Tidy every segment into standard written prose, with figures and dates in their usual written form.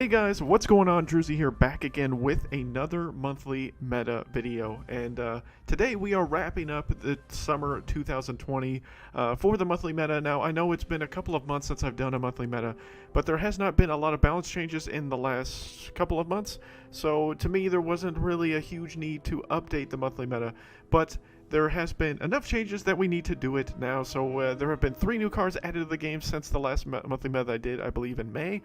Hey guys, what's going on? Druzy here, back again with another monthly meta video, and today we are wrapping up the summer 2020 for the monthly meta. Now, I know it's been a couple of months since I've done a monthly meta, but there has not been a lot of balance changes in the last couple of months, so to me there wasn't really a huge need to update the monthly meta, but there has been enough changes that we need to do it now. So there have been 3 new cards added to the game since the last monthly meta I did, I believe in May.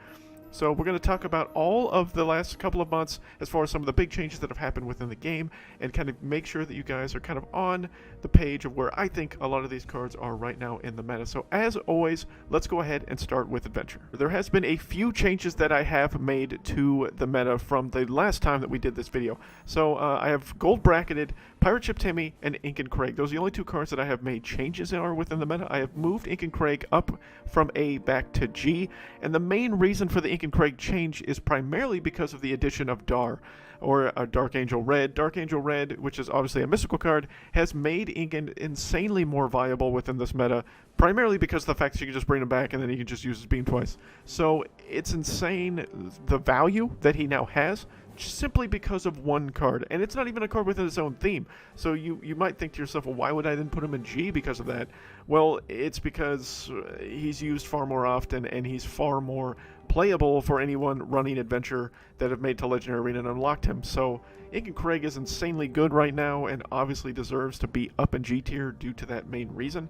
So we're going to talk about all of the last couple of months as far as some of the big changes that have happened within the game and kind of make sure that you guys are kind of on the page of where I think a lot of these cards are right now in the meta. So as always, let's go ahead and start with Adventure. There has been a few changes that I have made to the meta from the last time that we did this video. So I have gold bracketed Pirate Ship Timmy and Ink and Craig. Those are the only 2 cards that I have made changes in or within the meta. I have moved Ink and Craig up from A back to G, and the main reason for the Ink and Craig change is primarily because of the addition of Dar, or Dark Angel Red. Dark Angel Red, which is obviously a mystical card, has made Inken insanely more viable within this meta, primarily because of the fact that you can just bring him back and then you can just use his beam twice. So it's insane the value that he now has, simply because of one card, and it's not even a card within its own theme. So you might think to yourself, well, why would I then put him in G because of that? Well, it's because he's used far more often and he's far more playable for anyone running Adventure that have made to Legendary Arena and unlocked him. So Ink and Craig is insanely good right now and obviously deserves to be up in G tier due to that main reason.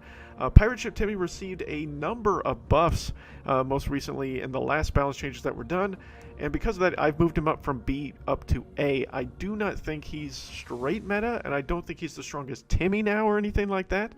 Pirate Ship Timmy received a number of buffs most recently in the last balance changes that were done, and because of that I've moved him up from B up to A. I do not think he's straight meta, and I don't think he's the strongest Timmy now or anything like that.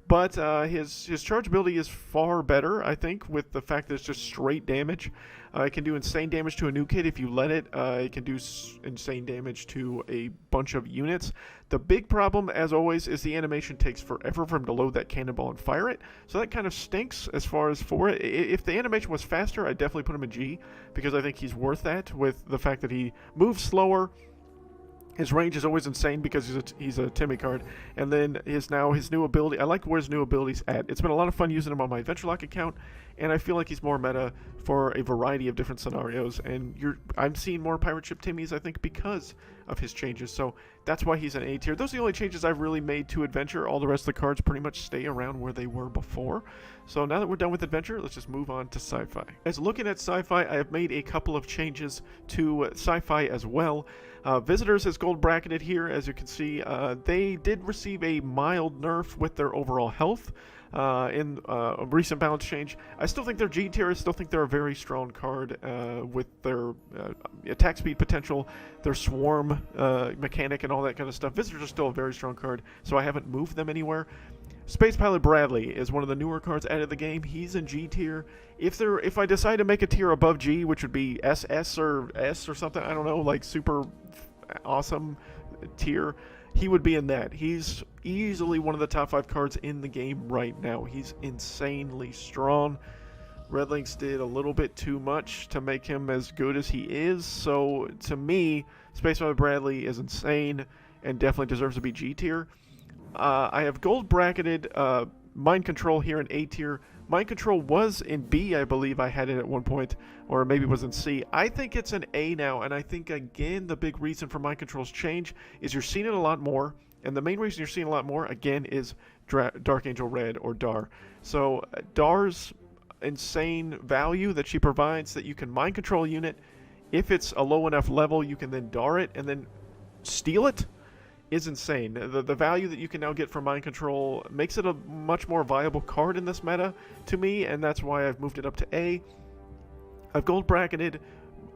But his charge ability is far better, I think, with the fact that it's just straight damage. It can do insane damage to a new kid if you let it. It can do insane damage to a bunch of units. The big problem, as always, is the animation takes forever for him to load that cannonball and fire it. So that kind of stinks as far as for it. If the animation was faster, I'd definitely put him in G, because I think he's worth that with the fact that he moves slower. His range is always insane because he's a Timmy card. And then his new ability, I like where his new ability's at. It's been a lot of fun using him on my Adventure Lock account, and I feel like he's more meta for a variety of different scenarios. And I'm seeing more Pirate Ship Timmys, I think, because of his changes. So that's why he's an A tier. Those are the only changes I've really made to Adventure. All the rest of the cards pretty much stay around where they were before. So now that we're done with Adventure, let's just move on to Sci-Fi. As looking at Sci-Fi, I have made a couple of changes to Sci-Fi as well. Visitors is gold bracketed here, as you can see. They did receive a mild nerf with their overall health in a recent balance change. I still think they're G tier. I still think they're a very strong card with their attack speed potential, their swarm mechanic, and all that kind of stuff. Visitors are still a very strong card, so I haven't moved them anywhere. Space Pilot Bradley is one of the newer cards added to the game. He's in G tier. If I decide to make a tier above G, which would be SS or S or something, I don't know, like super awesome tier, he would be in that. He's easily one of the top 5 cards in the game right now. He's insanely strong. Red Links did a little bit too much to make him as good as he is, so to me, Space Pilot Bradley is insane and definitely deserves to be G tier. I have gold bracketed Mind Control here in A tier. Mind Control was in B, I believe I had it at one point, or maybe it was in C. I think it's an A now, and I think, again, the big reason for Mind Control's change is you're seeing it a lot more, and the main reason you're seeing a lot more, again, is Dark Angel Red, or Dar. So Dar's insane value that she provides, that you can Mind Control a unit. If it's a low enough level, you can then Dar it, and then steal it, is insane. The value that you can now get from Mind Control makes it a much more viable card in this meta to me, and that's why I've moved it up to A. I've gold bracketed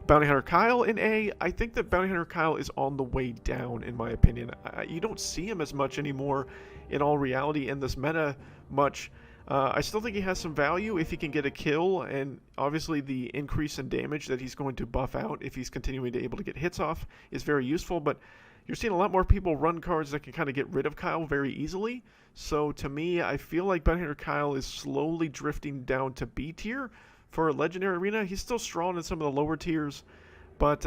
Bounty Hunter Kyle in A. I think that Bounty Hunter Kyle is on the way down, in my opinion. You don't see him as much anymore in all reality in this meta much. I still think he has some value if he can get a kill, and obviously the increase in damage that he's going to buff out if he's continuing to able to get hits off is very useful, but you're seeing a lot more people run cards that can kind of get rid of Kyle very easily. So to me, I feel like Bounty Hunter Kyle is slowly drifting down to B tier for Legendary Arena. He's still strong in some of the lower tiers, but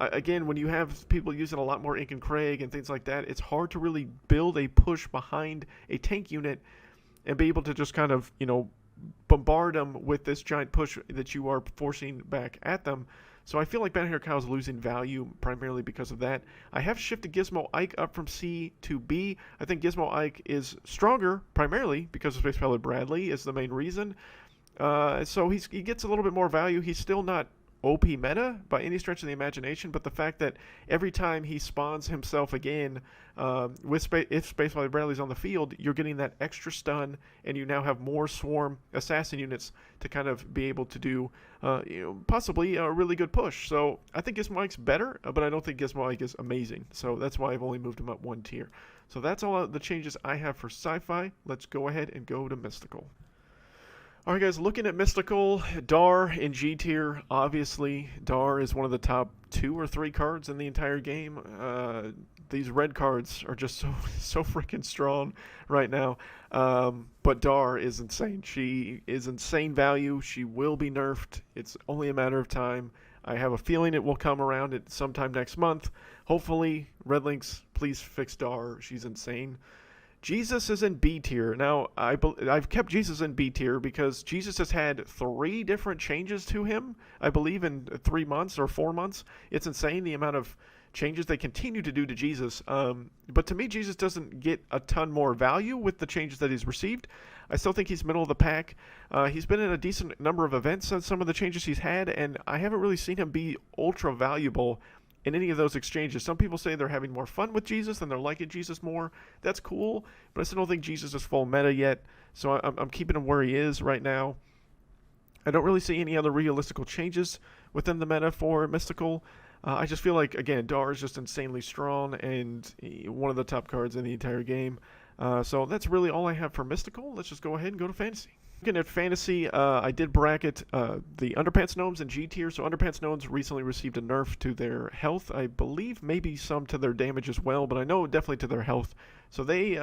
again, when you have people using a lot more Ink and Craig and things like that, it's hard to really build a push behind a tank unit and be able to just kind of, bombard them with this giant push that you are forcing back at them. So I feel like Bad Hair Kyle's losing value primarily because of that. I have shifted Gizmo Ike up from C to B. I think Gizmo Ike is stronger primarily because of Space Pilot Bradley is the main reason. So he gets a little bit more value. He's still not OP meta by any stretch of the imagination, but the fact that every time he spawns himself again, if Space Pilot Bradley's on the field, you're getting that extra stun, and you now have more swarm assassin units to kind of be able to do, possibly a really good push. So I think Gizmo Ike's better, but I don't think Gizmo Ike is amazing. So that's why I've only moved him up one tier. So that's all the changes I have for Sci-Fi. Let's go ahead and go to Mystical. Alright guys, looking at Mystical, Dar in G tier, obviously Dar is one of the top 2 or 3 cards in the entire game. These red cards are just so freaking strong right now. But Dar is insane. She is insane value. She will be nerfed. It's only a matter of time. I have a feeling it will come around at sometime next month. Hopefully, Redlinks, please fix Dar. She's insane. Jesus is in B tier. Now, I've kept Jesus in B tier because Jesus has had 3 different changes to him, I believe, in 3 months or 4 months. It's insane the amount of changes they continue to do to Jesus. But to me, Jesus doesn't get a ton more value with the changes that he's received. I still think he's middle of the pack. He's been in a decent number of events on some of the changes he's had, and I haven't really seen him be ultra valuable in any of those exchanges. Some people say they're having more fun with Jesus and they're liking Jesus more. That's cool, but I still don't think Jesus is full meta yet, so I'm keeping him where he is right now. I don't really see any other realistical changes within the meta for Mystical. I just feel like, again, Dar is just insanely strong and one of the top cards in the entire game. So that's really all I have for Mystical. Let's just go ahead and go to Fantasy. Looking at Fantasy, I did bracket the Underpants Gnomes in G tier. So Underpants Gnomes recently received a nerf to their health. I believe maybe some to their damage as well, but I know definitely to their health. So they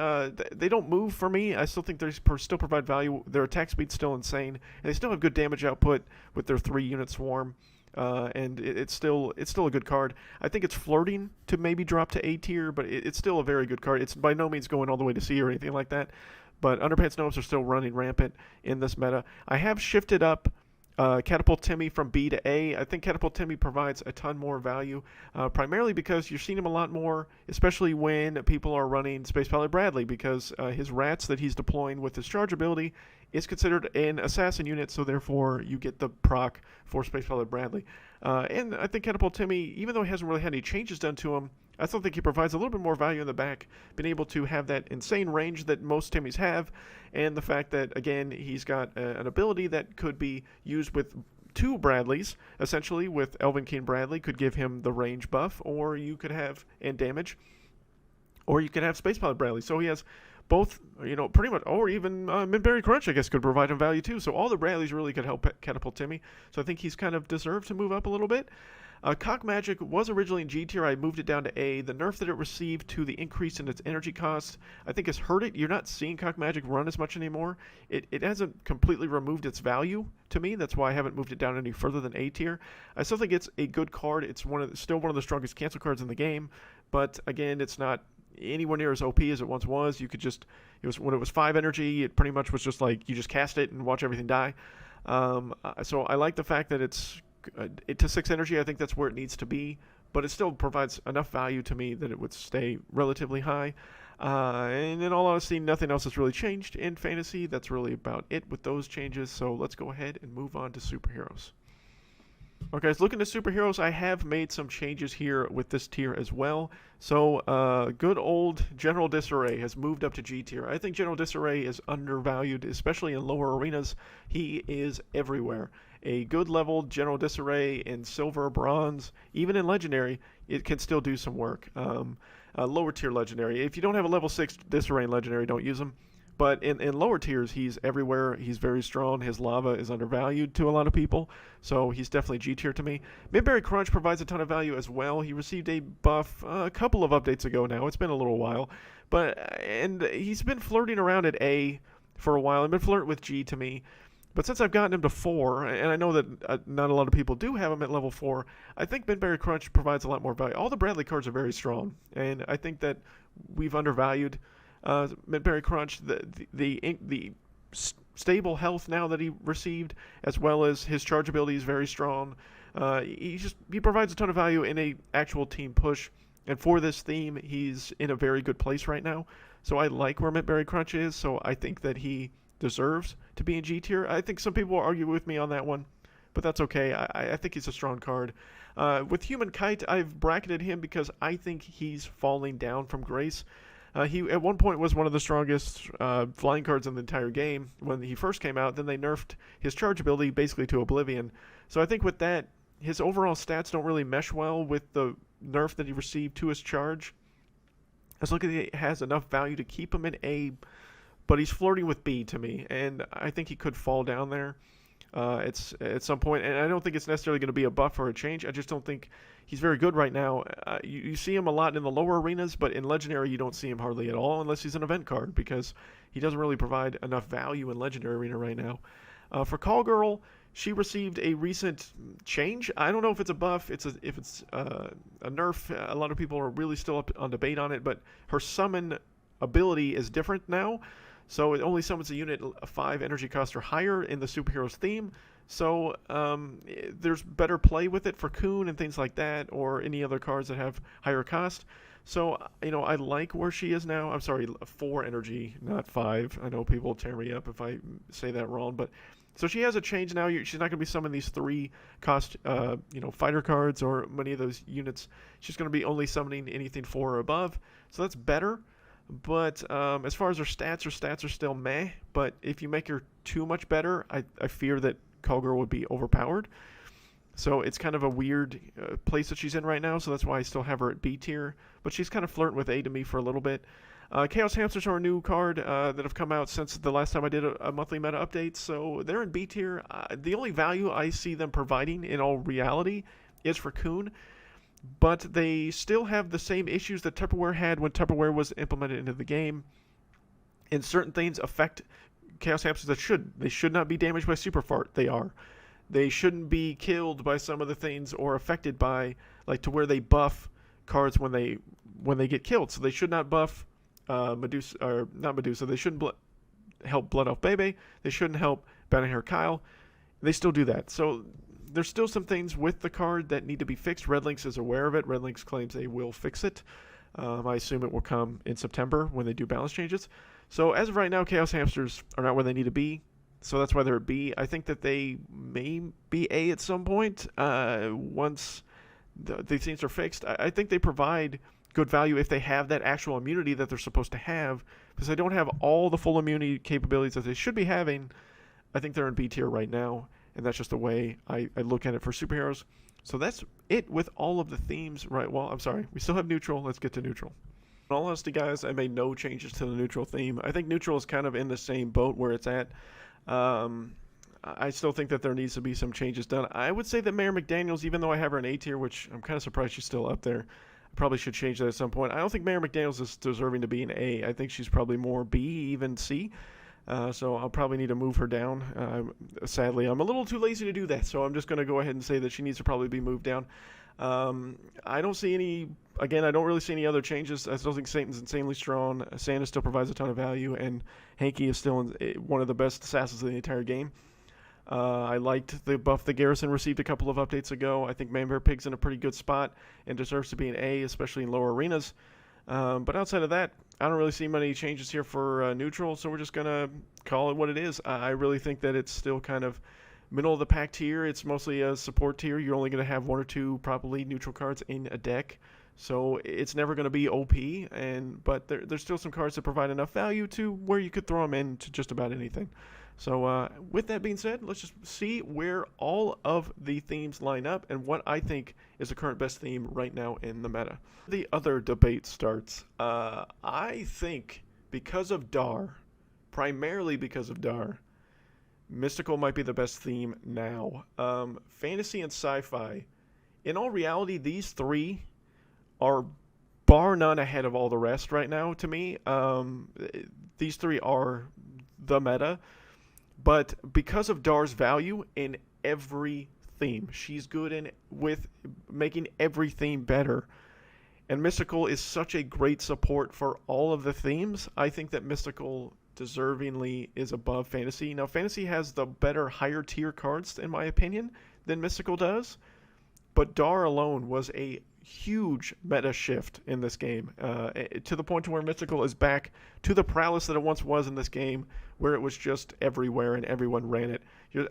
don't move for me. I still think they still provide value. Their attack speed's still insane, and they still have good damage output with their 3-unit swarm. And it's still a good card. I think it's flirting to maybe drop to A tier, but it's still a very good card. It's by no means going all the way to C or anything like that. But Underpants Gnomes are still running rampant in this meta. I have shifted up Catapult Timmy from B to A. I think Catapult Timmy provides a ton more value, primarily because you're seeing him a lot more, especially when people are running Space Pilot Bradley, because his rats that he's deploying with his charge ability is considered an assassin unit, so therefore you get the proc for Space Pilot Bradley. And I think Catapult Timmy, even though he hasn't really had any changes done to him, I still think he provides a little bit more value in the back, being able to have that insane range that most Timmys have, and the fact that, again, he's got an ability that could be used with 2 Bradleys, essentially, with Elven King Bradley, could give him the range buff, or you could have, and damage, or you could have Space Pilot Bradley. So he has both, pretty much, or even Midberry Crunch, I guess, could provide him value too. So all the Bradleys really could help Catapult Timmy. So I think he's kind of deserved to move up a little bit. Cock Magic was originally in G tier. I moved it down to A. The nerf that it received to the increase in its energy cost, I think, has hurt it. You're not seeing Cock Magic run as much anymore. It hasn't completely removed its value to me. That's why I haven't moved it down any further than A tier. I still think it's a good card. It's still one of the strongest cancel cards in the game. But again, it's not anywhere near as OP as it once was. You could just, when it was 5 energy, it pretty much was just like you just cast it and watch everything die. So I like the fact that it's to 6 energy. I think that's where it needs to be, but it still provides enough value to me that it would stay relatively high. And in all honesty, nothing else has really changed in Fantasy. That's really about it with those changes. So let's go ahead and move on to Superheroes. Okay, guys, looking at Superheroes, I have made some changes here with this tier as well. So, good old General Disarray has moved up to G tier. I think General Disarray is undervalued, especially in lower arenas. He is everywhere. A good level General Disarray in Silver, Bronze, even in Legendary, it can still do some work. Lower tier Legendary. If you don't have a level 6 Disarray in Legendary, don't use him. But in lower tiers, he's everywhere. He's very strong. His lava is undervalued to a lot of people, so he's definitely G tier to me. Midberry Crunch provides a ton of value as well. He received a buff a couple of updates ago now. It's been a little while, and he's been flirting around at A for a while. I've been flirting with G to me. But since I've gotten him to 4, and I know that not a lot of people do have him at level 4, I think Midberry Crunch provides a lot more value. All the Bradley cards are very strong, and I think that we've undervalued Midberry Crunch, the stable health now that he received, as well as his charge ability is very strong. He provides a ton of value in a actual team push, and for this theme, he's in a very good place right now. So I like where Mintberry Crunch is. So I think that he deserves to be in G tier. I think some people will argue with me on that one, but that's okay. I think he's a strong card. With Human Kite, I've bracketed him because I think he's falling down from grace. He at one point was one of the strongest flying cards in the entire game when he first came out. Then they nerfed his charge ability basically to oblivion. So I think with that, his overall stats don't really mesh well with the nerf that he received to his charge. I was looking at he has enough value to keep him in A, but he's flirting with B to me, and I think he could fall down there. It's at some point, and I don't think it's necessarily going to be a buff or a change. I just don't think he's very good right now. You see him a lot in the lower arenas, but in Legendary you don't see him hardly at all unless he's an event card because he doesn't really provide enough value in Legendary Arena right now. For Call Girl, she received a recent change. I don't know if it's a buff, if it's a nerf. A lot of people are really still up on debate on it, but her summon ability is different now. So it only summons a unit 5 energy cost or higher in the superheroes theme. So there's better play with it for Kun and things like that, or any other cards that have higher cost. So, I like where she is now. I'm sorry, 4 energy, not 5. I know people will tear me up if I say that wrong, but so she has a change now. She's not going to be summoning these 3 cost, fighter cards or many of those units. She's going to be only summoning anything 4 or above. So that's better. But as far as her stats are still meh. But if you make her too much better, I fear that Call Girl would be overpowered. So it's kind of a weird place that she's in right now. So that's why I still have her at B tier. But she's kind of flirting with A to me for a little bit. Chaos Hamsters are a new card that have come out since the last time I did a monthly meta update. So they're in B tier. The only value I see them providing in all reality is for Kun. But they still have the same issues that Tupperware had when Tupperware was implemented into the game. And certain things affect Chaos Hamsters they should not be damaged by Super Fart. They are. They shouldn't be killed by some of the things or affected by, like, to where they buff cards when they get killed. So they should not buff Medusa, or not Medusa. They shouldn't help Blood Elf Bebe. They shouldn't help Bounty Hunter Kyle. They still do that. So there's still some things with the card that need to be fixed. Red Lynx is aware of it. Red Lynx claims they will fix it. I assume it will come in September when they do balance changes. So as of right now, Chaos Hamsters are not where they need to be. So that's why they're at B. I think that they may be A at some point once these things are fixed. I think they provide good value if they have that actual immunity that they're supposed to have. Because they don't have all the full immunity capabilities that they should be having. I think they're in B tier right now. And that's just the way I look at it for superheroes. So that's it with all of the themes. Right, well, I'm sorry. We still have neutral. Let's get to neutral. In all honesty, guys, I made no changes to the neutral theme. I think neutral is kind of in the same boat where it's at. I still think that there needs to be some changes done. I would say that Mayor McDaniels, even though I have her in A tier, which I'm kind of surprised she's still up there, I probably should change that at some point. I don't think Mayor McDaniels is deserving to be an A. I think she's probably more B, even C. So I'll probably need to move her down. Sadly, I'm a little too lazy to do that, so I'm just going to go ahead and say that she needs to probably be moved down. I don't see any, again, I don't really see any other changes. I still think Satan's insanely strong. Santa still provides a ton of value, and Hanky is still one of the best assassins in the entire game. I liked the buff that Garrison received a couple of updates ago. I think Manbear Pig's in a pretty good spot and deserves to be an A, especially in lower arenas. But outside of that, I don't really see many changes here for neutral, so we're just going to call it what it is. I really think that it's still kind of middle of the pack tier. It's mostly a support tier. You're only going to have 1 or 2 probably neutral cards in a deck. So it's never going to be OP, but there's still some cards that provide enough value to where you could throw them into just about anything. So with that being said, let's just see where all of the themes line up and what I think is the current best theme right now in the meta. The other debate starts. I think because of Dar, primarily because of Dar, Mystical might be the best theme now. Fantasy and sci-fi. In all reality, these 3 are bar none ahead of all the rest right now to me. These 3 are the meta. But because of Dar's value in every theme, she's good with making every theme better. And Mystical is such a great support for all of the themes. I think that Mystical deservingly is above Fantasy. Now, Fantasy has the better higher tier cards, in my opinion, than Mystical does. but Dar alone was a huge meta shift in this game, to the point to where Mystical is back to the prowess that it once was in this game, where it was just everywhere and everyone ran it.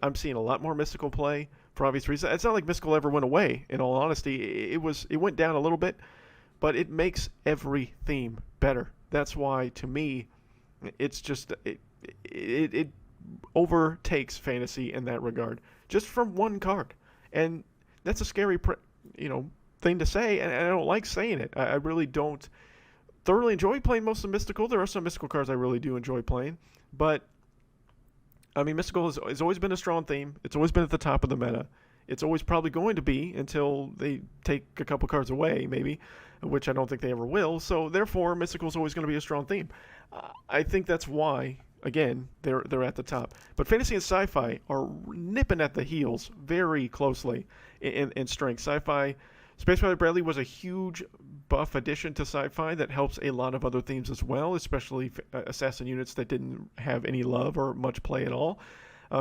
I'm seeing a lot more Mystical play for obvious reasons. It's not like Mystical ever went away, in all honesty. It went down a little bit, but it makes every theme better. That's why, to me, it's just it overtakes Fantasy in that regard, just from one card. And that's a scary thing to say, and I don't like saying it. I really don't thoroughly enjoy playing most of Mystical. There are some Mystical cards I really do enjoy playing, but I mean, Mystical has always been a strong theme. It's always been at the top of the meta. It's always probably going to be until they take a couple cards away, maybe, which I don't think they ever will. So therefore, Mystical is always going to be a strong theme. I think that's why, again, they're at the top. But Fantasy and Sci-Fi are nipping at the heels very closely in strength. Sci-Fi, Space Pilot Bradley was a huge buff addition to Sci-Fi that helps a lot of other themes as well, especially assassin units that didn't have any love or much play at all.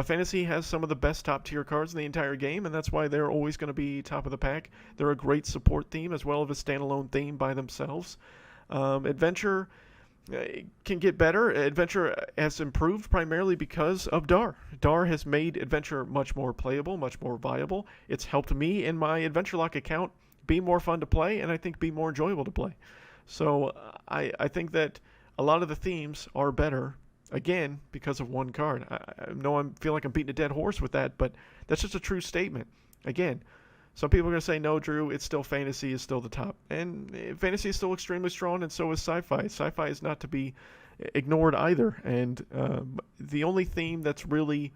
Fantasy has some of the best top-tier cards in the entire game, and that's why they're always going to be top of the pack. They're a great support theme as well as a standalone theme by themselves. Adventure can get better. Adventure has improved primarily because of Dar. Dar has made Adventure much more playable, much more viable. It's helped me in my Adventure Lock account be more fun to play, and I think be more enjoyable to play. So I think that a lot of the themes are better, again, because of one card. I know I feel like I'm beating a dead horse with that, but that's just a true statement. Again, some people are going to say, no, Drew, it's still Fantasy is still the top. And Fantasy is still extremely strong, and so is Sci-Fi. Sci-Fi is not to be ignored either. And the only theme that's really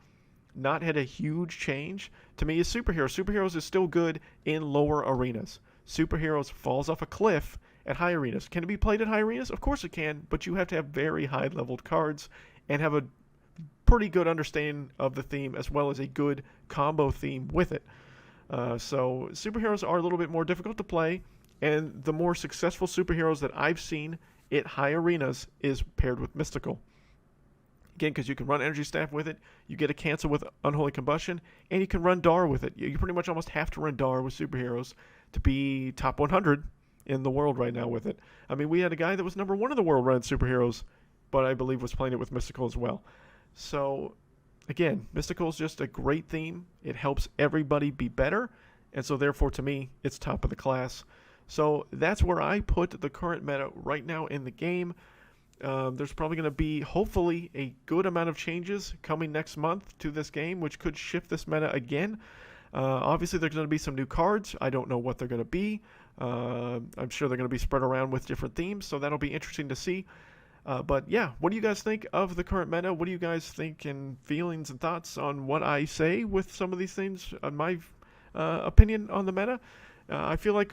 not had a huge change to me is Superheroes. Superheroes is still good in lower arenas. Superheroes falls off a cliff at high arenas. Can it be played at high arenas? Of course it can, but you have to have very high-leveled cards and have a pretty good understanding of the theme as well as a good combo theme with it. So superheroes are a little bit more difficult to play, and the more successful superheroes that I've seen at high arenas is paired with Mystical. Again, because you can run Energy Staff with it, you get a cancel with Unholy Combustion, and you can run Dar with it. You pretty much almost have to run Dar with superheroes to be top 100 in the world right now with it. I mean, we had a guy that was number 1 in the world running superheroes, but I believe was playing it with Mystical as well. So again, Mystical is just a great theme. It helps everybody be better, and so therefore, to me, it's top of the class. So that's where I put the current meta right now in the game. There's probably going to be, hopefully, a good amount of changes coming next month to this game, which could shift this meta again. Obviously, there's going to be some new cards. I don't know what they're going to be. I'm sure they're going to be spread around with different themes, so that'll be interesting to see. But yeah, what do you guys think of the current meta? What do you guys think and feelings and thoughts on what I say with some of these things, my opinion on the meta? I feel like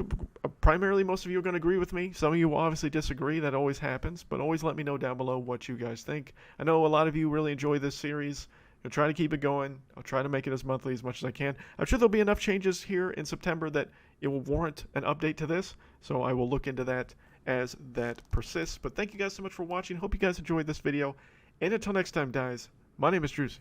primarily most of you are going to agree with me. Some of you will obviously disagree. That always happens. But always let me know down below what you guys think. I know a lot of you really enjoy this series. I'll try to keep it going. I'll try to make it as monthly as much as I can. I'm sure there'll be enough changes here in September that it will warrant an update to this. So I will look into that as that persists. But thank you guys so much for watching. Hope you guys enjoyed this video. And until next time, guys, my name is Drewsy.